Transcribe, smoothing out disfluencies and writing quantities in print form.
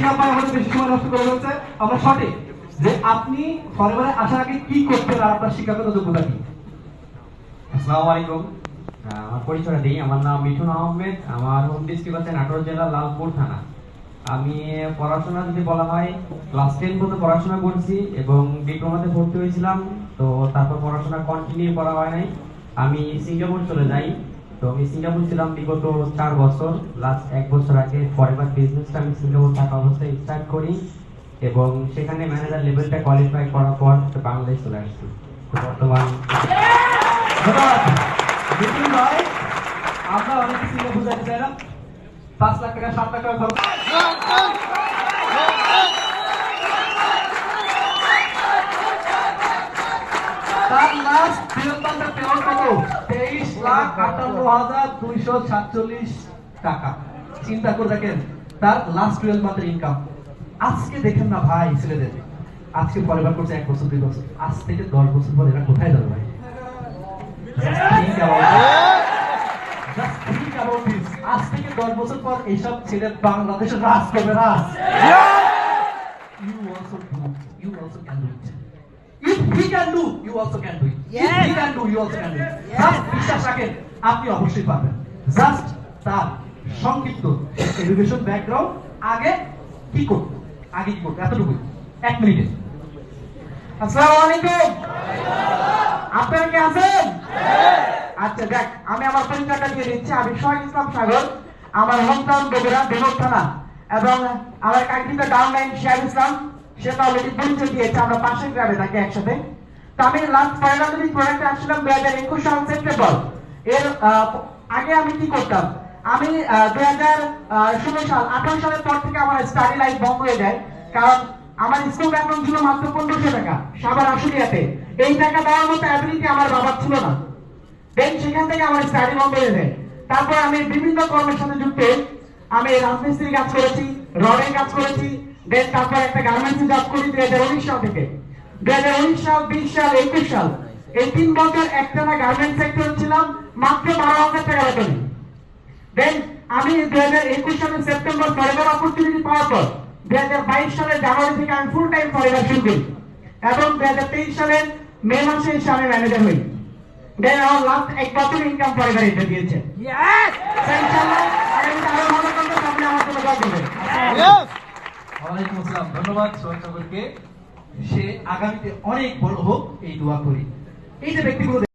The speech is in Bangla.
শিহাব ভাই আমাদের বেশি সময় নষ্ট করে ফেলছে। আমরা সঠিক যে আপনি ফরএভারে আসার আগে কি করতেন আর আপনার শিক্ষাগত যোগ্যতা কি? আসসালামু আলাইকুম। আমার পরিচয় দিই, আমার নাম মিঠুন আহমেদ। আমার হোম ডিস্ট্রিক্ট হচ্ছে নাটোর জেলা লালপুর থানা। আমি পড়াশোনা যদি বলা হয় ক্লাস 10 পর্যন্ত পড়াশোনা করছি এবং ডিপ্লোমাতে ভর্তি হয়েছিলাম। তো তারপর পড়াশোনা কন্টিনিউ করা হয় নাই, আমি সিঙ্গাপুর চলে যাই। তো আমি সিঙ্গাপুর ছিলাম বিগত 4 বছর। লাস্ট 1 বছর আগে ফরএভার বিজনেসটা আমি সিঙ্গাপুর থাকা অবস্থায় স্টার্ট করি এবং সেখানে ম্যানেজার লেভেলটা কোয়ালিফাই করার পর বাংলাদেশ চলে আসছি। তো বর্তমান ধন্যবাদ মিঠুন ভাই। আমরা অনেক কিছু বুঝাতে চাইলাম। 5 লাখ টাকা 7 লাখ টাকা খরচ। তার লাস্ট বৃহত্তম পেমেন্ট কত? 23,58,247 টাকা। চিন্তা করে দেখেন তার লাস্ট 12 মান্থের ইনকাম। আজকে দেখেন না ভাই ছেলেদের, আজকে পরিবার করছে 1 বছর 2 বছর, আজ থেকে 10 বছর পর এরা কোথায় যাবে ভাই? আজ থেকে 10 বছর পর এইসব ছেলে বাংলাদেশের রাজ করবে। রাজ you also do, you also can do it. If he can do, you also can do it. If he can do, you also can do it. Just বিশ্বাস রাখেন আপনি অবশ্যই পারবেন। জাস্ট তার সংক্ষিপ্ত এডুকেশন ব্যাকগ্রাউন্ড, আগে কি করতে, এতটুকুই 1 মিনিটে। আসসালামু আলাইকুম, আপনারা কি আছেন? আচ্ছা দেখ, আমি আমার পরিচয়টা দিয়ে দিচ্ছি। আমি শহীদ ইসলাম সাগর, আমার হোমটাউন বগুড়া বেনর থানা, এবং আমার কাকিটা ডাউনলাইন শিহাব ইসলাম, সে তো অলরেডি পরিচয় দিয়েছে, আমরা পাশের গ্রামে থাকি একসাথে। তো আমি লাস্ট ফাইনালি প্রোডাক্টে আসছিলাম 2021 সাল সেপ্টেম্বর। এর আগে আমি কি করতাম, আমি 2016 সাল 18 সালের পর থেকে আমার স্টাডি লাইফ বন্ধ হয়ে যায়, কারণ আমার স্কুল বেতন ছিল মাত্র 1500 টাকা সাভার আশুলিয়াতে। এই টাকা দেওয়ার মতো অ্যাবিলিটি আমার বাবার ছিল না। দেন সেখান থেকে আমার স্টাডি বন্ধ হয়ে যায়। তারপর আমি বিভিন্ন কর্মের সাথে যুক্ত, আমি রাজমিস্ত্রি কাজ করেছি, রডের কাজ করেছি। দেন তারপর একটা গার্মেন্টসে জব করি 2019 সাল থেকে। 2019 সাল, 20 সাল, 21 সাল, এই 3 বছর একটানা গার্মেন্টস সেক্টর ছিলাম, মাত্র 12,000 টাকা বেতনে। দেন আমি 2021 সালের সেপ্টেম্বর ফরএভার অপরচুনিটি পাওয়ার পর 2022 সালের জানুয়ারি থেকে আমি ফুল টাইম ফরএভার শুরু করি এবং 2023 সালের মে মাসে এসে আমি ম্যানেজার হই। দেন আমার লাস্ট 1 বছর ইনকাম ফরএভার এটা দিয়েছে। ইনশাআল্লাহ আগামীতে আরো ভালো করতে আপনি আমার জন্য দোয়া করবেন। ওয়ালাইকুম আসসালাম। ধন্যবাদ সোহেল সাগরকে। সে আগামীতে অনেক বড় হোক এই দোয়া করি। এই যে ব্যক্তিগুলো